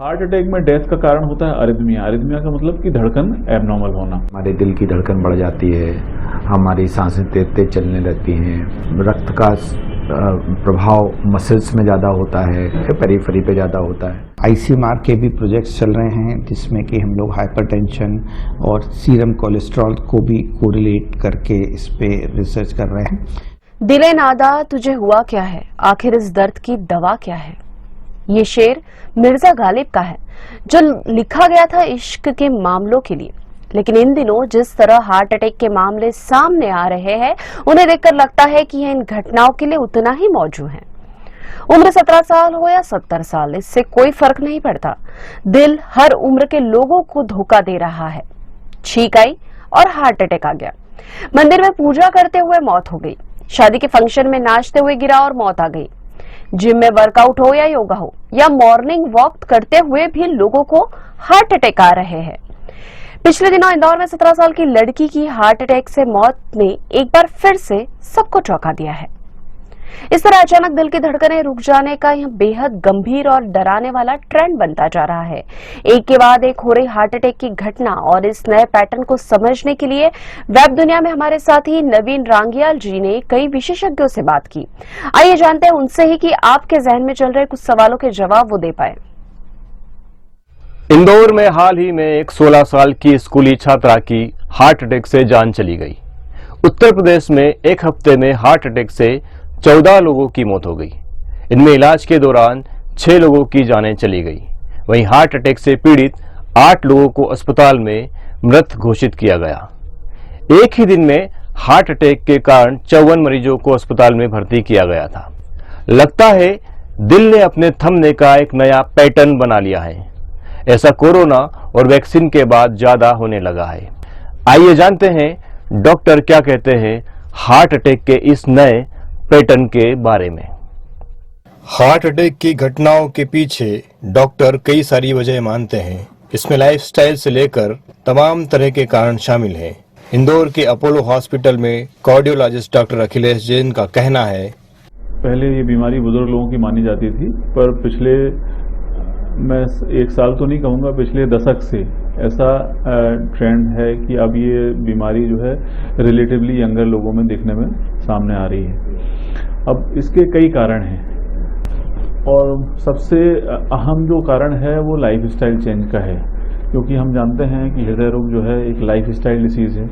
Heart attack में death का कारण होता है अरिथमिया। अरिथमिया का मतलब कि धड़कन एबनॉर्मल होना। हमारे दिल की धड़कन बढ़ जाती है, हमारी सांसें तेज तेज चलने लगती हैं, रक्त का प्रभाव मसल्स में ज़्यादा होता है, पेरिफेरी पे ज़्यादा होता है। आईसीएमआर के भी प्रोजेक्ट्स चल रहे हैं जिसमें कि हम लोग हाइपरटेंशन और सीरम कोलेस्ट्रॉल को भी कोरिलेट करके इस पे रिसर्च कर रहे हैं। दिले नादा तुझे हुआ क्या है, आखिर इस दर्द की दवा क्या है। ये शेर मिर्जा गालिब का है जो लिखा गया था इश्क के मामलों के लिए। लेकिन इन दिनों जिस तरह हार्ट अटैक के मामले सामने आ रहे हैं उन्हें देखकर लगता है कि यह इन घटनाओं के लिए उतना ही मौजूद है। उम्र 17 साल हो या 70 साल, इससे कोई फर्क नहीं पड़ता। दिल हर उम्र के लोगों को धोखा दे रहा है। छींक आई और हार्ट अटैक आ गया। मंदिर में पूजा करते हुए मौत हो गई। शादी के फंक्शन में नाचते हुए गिरा और मौत आ गई। जिम में वर्कआउट हो या योगा हो या मॉर्निंग वॉक करते हुए भी लोगों को हार्ट अटैक आ रहे हैं। पिछले दिनों इंदौर में 17 साल की लड़की की हार्ट अटैक से मौत ने एक बार फिर से सबको चौंका दिया है। इस तरह अचानक दिल की धड़कनें रुक जाने का यह बेहद गंभीर और डराने वाला ट्रेंड बनता जा रहा है। एक के बाद एक हो रही हार्ट अटैक की घटना और इस नए पैटर्न को समझने के लिए वेब दुनिया में हमारे साथी नवीन रांगियाल जी ने कई विशेषज्ञों से बात की। आइए जानते हैं उनसे ही कि आपके जहन में चल रहे कुछ सवालों के जवाब वो दे पाए। इंदौर में हाल ही में एक 16 साल की स्कूली छात्रा की हार्ट अटैक से जान चली गई। उत्तर प्रदेश में एक हफ्ते में हार्ट अटैक से 14 लोगों की मौत हो गई। इनमें इलाज के दौरान 6 लोगों की जानें चली गई। वहीं हार्ट अटैक से पीड़ित 8 लोगों को अस्पताल में मृत घोषित किया गया। एक ही दिन में हार्ट अटैक के कारण 54 मरीजों को अस्पताल में भर्ती किया गया था। लगता है दिल ने अपने थमने का एक नया पैटर्न बना लिया है। ऐसा कोरोना और वैक्सीन के बाद ज्यादा होने लगा है। आइए जानते हैं डॉक्टर क्या कहते हैं हार्ट अटैक के इस नए पैटर्न के बारे में। हार्ट अटैक की घटनाओं के पीछे डॉक्टर कई सारी वजह मानते हैं। इसमें लाइफस्टाइल से लेकर तमाम तरह के कारण शामिल हैं। इंदौर के अपोलो हॉस्पिटल में कार्डियोलॉजिस्ट डॉक्टर अखिलेश जैन का कहना है, पहले ये बीमारी बुजुर्ग लोगों की मानी जाती थी, पर पिछले मैं 1 साल तो नहीं कहूँगा, पिछले दशक से ऐसा ट्रेंड है कि अब ये बीमारी जो है रिलेटिवली यंगर लोगों में देखने में सामने आ रही है। अब इसके कई कारण हैं और सबसे अहम जो कारण है वो लाइफस्टाइल चेंज का है, क्योंकि हम जानते हैं कि हृदय रोग जो है एक लाइफस्टाइल डिसीज़ है।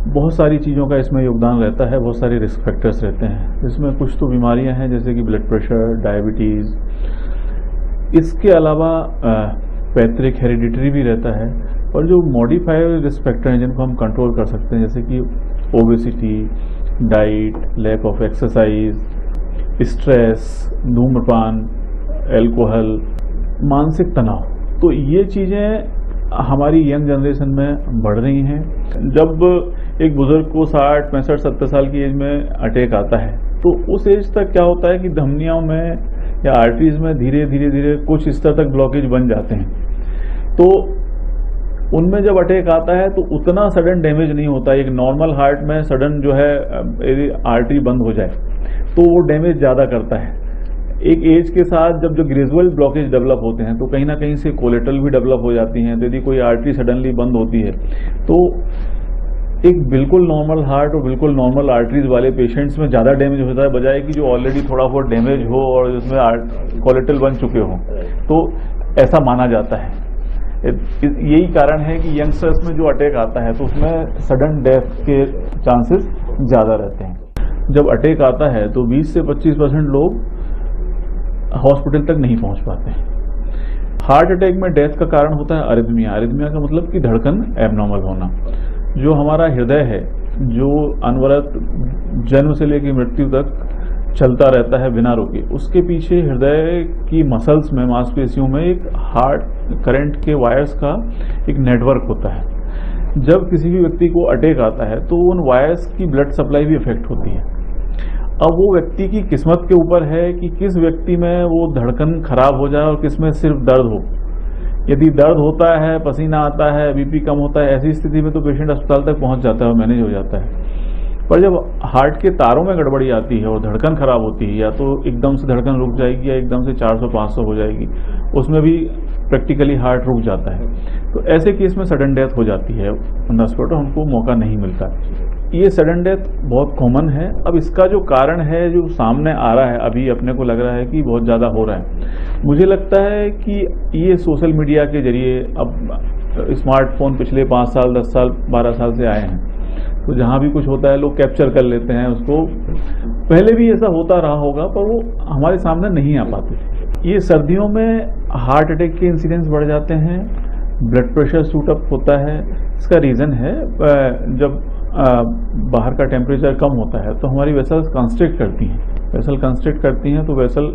बहुत सारी चीज़ों का इसमें योगदान रहता है, बहुत सारे रिस्क फैक्टर्स रहते हैं। इसमें कुछ तो बीमारियां हैं जैसे कि ब्लड प्रेशर, डायबिटीज़। इसके अलावा पैतृक हेरिडिटरी भी रहता है और जो मॉडिफाइड रिस्क फैक्टर हैं जिनको हम कंट्रोल कर सकते हैं, जैसे कि obesity, diet, lack of exercise, stress, धूम्रपान, अल्कोहल, मानसिक तनाव। तो ये चीज़ें हमारी यंग जनरेशन में बढ़ रही हैं। जब एक बुजुर्ग को 60, 65, 70 साल की एज में अटैक आता है तो उस एज तक क्या होता है कि धमनियों में या आर्टरीज में धीरे धीरे कुछ स्तर तक ब्लॉकेज बन जाते हैं। तो उनमें जब अटैक आता है तो उतना सडन डैमेज नहीं होता। एक नॉर्मल हार्ट में सडन जो है यदि आर्टरी बंद हो जाए तो वो डैमेज ज़्यादा करता है। एक एज के साथ जब जो ग्रेजुअल ब्लॉकेज डेवलप होते हैं तो कहीं ना कहीं से कोलेटरल भी डेवलप हो जाती हैं। तो यदि कोई आर्टरी सडनली बंद होती है तो एक बिल्कुल नॉर्मल हार्ट और बिल्कुल नॉर्मल आर्टरीज वाले पेशेंट्स में ज़्यादा डैमेज होता है, बजाय कि जो ऑलरेडी थोड़ा बहुत डैमेज हो और जिसमें कोलेटरल बन चुके हों। तो ऐसा माना जाता है। यही कारण है कि यंगस्टर्स में जो अटैक आता है तो उसमें सडन डेथ के चांसेस ज़्यादा रहते हैं। जब अटैक आता है तो 20 से 25% लोग हॉस्पिटल तक नहीं पहुंच पाते हैं। हार्ट अटैक में डेथ का कारण होता है अरिथमिया। अरिथमिया का मतलब कि धड़कन एबनॉर्मल होना। जो हमारा हृदय है जो अनवरत जन्म से लेकर मृत्यु तक चलता रहता है बिना रुके, उसके पीछे हृदय की मसल्स में, मांसपेशियों में एक हार्ट करंट के वायर्स का एक नेटवर्क होता है। जब किसी भी व्यक्ति को अटैक आता है तो उन वायर्स की ब्लड सप्लाई भी इफेक्ट होती है। अब वो व्यक्ति की किस्मत के ऊपर है कि किस व्यक्ति में वो धड़कन खराब हो जाए और किस में सिर्फ दर्द हो। यदि दर्द होता है, पसीना आता है, बीपी कम होता है, ऐसी स्थिति में तो पेशेंट अस्पताल तक पहुंच जाता है और मैनेज हो जाता है। पर जब हार्ट के तारों में गड़बड़ी आती है और धड़कन खराब होती है, या तो एकदम से धड़कन रुक जाएगी या एकदम से 400-500 हो जाएगी, उसमें भी प्रैक्टिकली हार्ट रुक जाता है। तो ऐसे केस में सडन डेथ हो जाती है ऑन द स्पॉट, हमको मौका नहीं मिलता। ये सडन डेथ बहुत कॉमन है। अब इसका जो कारण है जो सामने आ रहा है, अभी अपने को लग रहा है कि बहुत ज़्यादा हो रहा है। मुझे लगता है कि ये सोशल मीडिया के जरिए, अब स्मार्टफोन पिछले 5 साल 10 साल 12 साल से आए हैं, तो जहाँ भी कुछ होता है लोग कैप्चर कर लेते हैं उसको। पहले भी ऐसा होता रहा होगा पर वो हमारे सामने नहीं आ पाते थे। ये सर्दियों में हार्ट अटैक के इंसिडेंस बढ़ जाते हैं, ब्लड प्रेशर शूट अप होता है। इसका रीज़न है जब बाहर का टेम्परेचर कम होता है तो हमारी वेसल्स कंस्ट्रिक्ट करती हैं। वेसल कंस्ट्रिक्ट करती हैं तो वेसल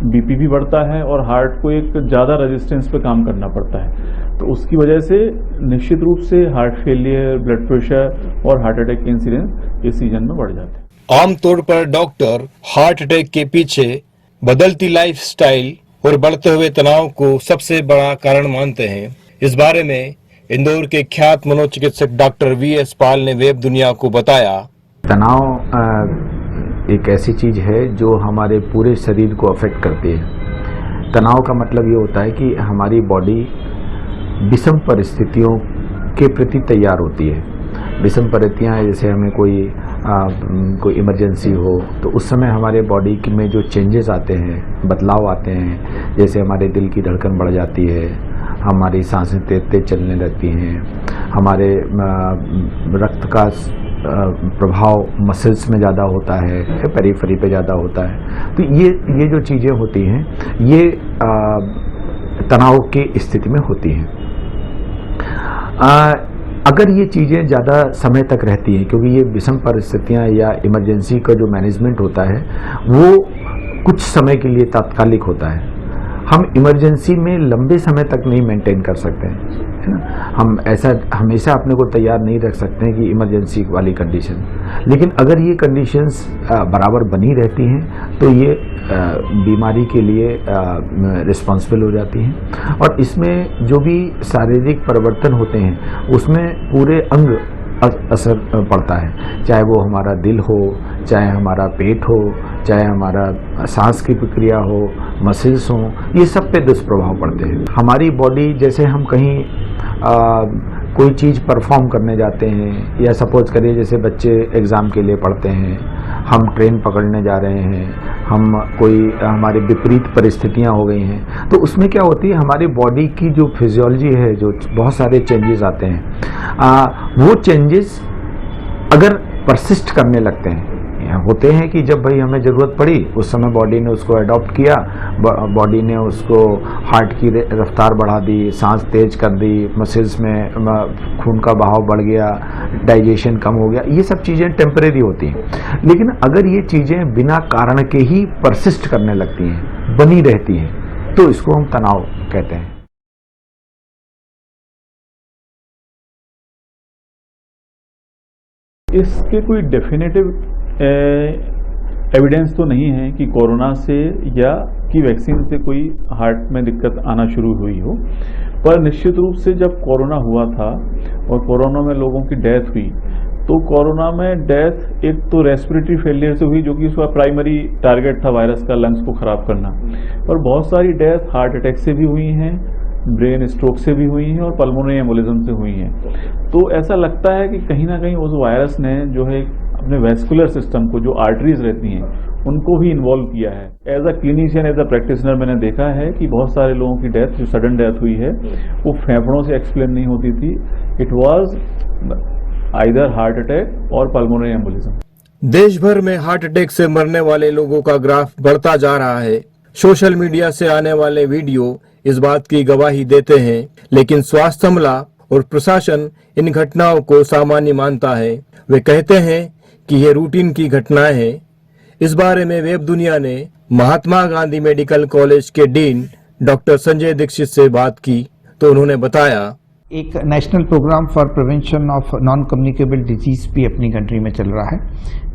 बीपी भी बढ़ता है और हार्ट को एक ज़्यादा रेजिस्टेंस पे काम करना पड़ता है। तो उसकी वजह से निश्चित रूप से हार्ट फेलियर, ब्लड प्रेशर और हार्ट अटैक के इंसिडेंस इस सीजन में बढ़ जाते हैं। आमतौर पर डॉक्टर हार्ट अटैक के पीछे बदलती लाइफस्टाइल और बढ़ते हुए तनाव को सबसे बड़ा कारण मानते हैं। इस बारे में इंदौर के ख्यात मनोचिकित्सक डॉक्टर वी.एस. पाल ने वेब दुनिया को बताया। तनाव एक ऐसी चीज़ है जो हमारे पूरे शरीर को अफेक्ट करती है। तनाव का मतलब ये होता है कि हमारी बॉडी विषम परिस्थितियों के प्रति तैयार होती है। विषम परिस्थितियाँ जैसे हमें कोई इमरजेंसी हो तो उस समय हमारे बॉडी में जो चेंजेस आते हैं, बदलाव आते हैं, जैसे हमारे दिल की धड़कन बढ़ जाती है, हमारी सांसें तेज तेज चलने लगती हैं, हमारे रक्त का प्रभाव मसल्स में ज़्यादा होता है, पेरिफेरी पे ज़्यादा होता है। तो ये जो चीज़ें होती हैं ये तनाव की स्थिति में होती हैं। अगर ये चीज़ें ज़्यादा समय तक रहती हैं, क्योंकि ये विषम परिस्थितियाँ या इमरजेंसी का जो मैनेजमेंट होता है वो कुछ समय के लिए तात्कालिक होता है। हम इमरजेंसी में लंबे समय तक नहीं मेंटेन कर सकते हैं, है ना। हम ऐसा हमेशा अपने को तैयार नहीं रख सकते हैं कि इमरजेंसी वाली कंडीशन। लेकिन अगर ये कंडीशंस बराबर बनी रहती हैं तो ये बीमारी के लिए रिस्पॉन्सिबल हो जाती हैं। और इसमें जो भी शारीरिक परिवर्तन होते हैं उसमें पूरे अंग असर पड़ता है, चाहे वो हमारा दिल हो, चाहे हमारा पेट हो, चाहे हमारा सांस की प्रक्रिया हो, मसल्स हों, ये सब पे दुष्प्रभाव पड़ते हैं। हमारी बॉडी, जैसे हम कहीं कोई चीज़ परफॉर्म करने जाते हैं, या सपोज करिए जैसे बच्चे एग्ज़ाम के लिए पढ़ते हैं, हम ट्रेन पकड़ने जा रहे हैं, हम हमारी विपरीत परिस्थितियां हो गई हैं, तो उसमें क्या होती है, हमारी बॉडी की जो फिजियोलॉजी है, जो बहुत सारे चेंजेस आते हैं, वो चेंजेस अगर परसिस्ट करने लगते हैं, होते हैं कि जब भाई हमें ज़रूरत पड़ी उस समय बॉडी ने उसको अडॉप्ट किया, बॉडी ने उसको हार्ट की रफ्तार बढ़ा दी, सांस तेज कर दी, मसल्स में खून का बहाव बढ़ गया, डाइजेशन कम हो गया, ये सब चीज़ें टेम्परेरी होती हैं। लेकिन अगर ये चीज़ें बिना कारण के ही परसिस्ट करने लगती हैं, बनी रहती हैं, तो इसको हम तनाव कहते हैं। इसके कोई डेफिनेटिव एविडेंस तो नहीं है कि कोरोना से या कि वैक्सीन से कोई हार्ट में दिक्कत आना शुरू हुई हो, पर निश्चित रूप से जब कोरोना हुआ था और कोरोना में लोगों की डेथ हुई, तो कोरोना में डेथ एक तो रेस्पिरेटरी फेलियर से हुई, जो कि उसका प्राइमरी टारगेट था वायरस का लंग्स को ख़राब करना, और बहुत सारी डेथ हार्ट अटैक से भी हुई हैं, ब्रेन स्ट्रोक से भी हुई हैं और पल्मोनरी एम्बोलिज्म से हुई हैं। तो ऐसा लगता है कि कहीं ना कहीं उस वायरस ने जो है अपने वेस्कुलर सिस्टम को, जो आर्टरीज रहती हैं, उनको भी इन्वॉल्व किया है। As a clinician, as a practitioner मैंने देखा है कि बहुत सारे लोगों की डेथ, जो सडन डेथ हुई है, वो फेफड़ों से एक्सप्लेन नहीं होती थी। It was either heart attack और पल्मोनरी एम्बोलिज्म। देश भर में हार्ट अटैक से मरने वाले लोगों का ग्राफ बढ़ता जा रहा है। सोशल मीडिया से आने वाले वीडियो इस बात की गवाही देते हैं, लेकिन स्वास्थ्य अमला और प्रशासन इन घटनाओं को सामान्य मानता है। वे कहते हैं कि ये रूटीन की घटनाएं हैं। इस बारे में वेब दुनिया ने महात्मा गांधी मेडिकल कॉलेज के डीन डॉक्टर संजय दीक्षित से बात की, तो उन्होंने बताया, एक national program for prevention of non communicable disease भी अपनी कंट्री में चल रहा है,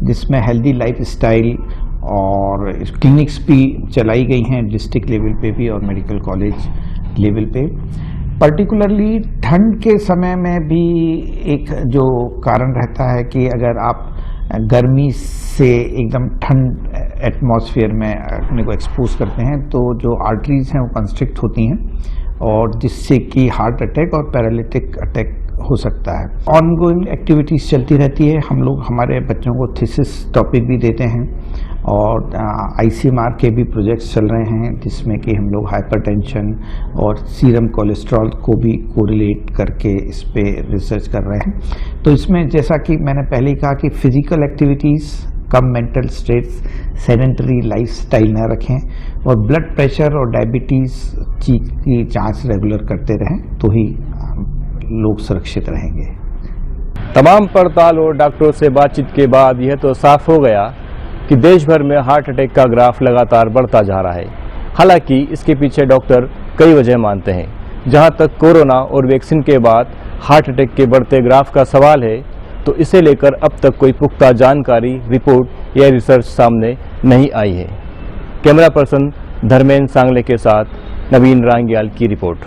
जिसमें हेल्दी लाइफ स्टाइल और क्लिनिक्स भी चलाई गई हैं डिस्ट्रिक्ट लेवल पे भी और मेडिकल कॉलेज लेवल पे। पर्टिकुलरली ठंड के समय में भी एक जो कारण रहता है कि अगर आप गर्मी से एकदम ठंड एटमॉस्फेयर में अपने को एक्सपोज करते हैं तो जो आर्टरीज हैं वो कंस्ट्रिक्ट होती हैं और जिससे कि हार्ट अटैक और पैरालिटिक अटैक हो सकता है। ऑनगोइंग एक्टिविटीज़ चलती रहती है। हम लोग हमारे बच्चों को थीसिस टॉपिक भी देते हैं और ICMR के भी प्रोजेक्ट्स चल रहे हैं जिसमें कि हम लोग हाइपरटेंशन और सीरम कोलेस्ट्रॉल को भी कोरिलेट करके इस पे रिसर्च कर रहे हैं। तो इसमें जैसा कि मैंने पहले ही कहा कि फिजिकल एक्टिविटीज़ कम मेंटल स्ट्रेस, सेडेंटरी लाइफस्टाइल न रखें और ब्लड प्रेशर और डायबिटीज़ की जांच रेगुलर करते रहें तो ही लोग सुरक्षित रहेंगे। तमाम पड़ताल और डॉक्टरों से बातचीत के बाद यह तो साफ हो गया कि देश भर में हार्ट अटैक का ग्राफ लगातार बढ़ता जा रहा है। हालांकि इसके पीछे डॉक्टर कई वजह मानते हैं। जहां तक कोरोना और वैक्सीन के बाद हार्ट अटैक के बढ़ते ग्राफ का सवाल है तो इसे लेकर अब तक कोई पुख्ता जानकारी, रिपोर्ट या रिसर्च सामने नहीं आई है। कैमरा पर्सन धर्मेंद्र सांगले के साथ नवीन रांगियाल की रिपोर्ट।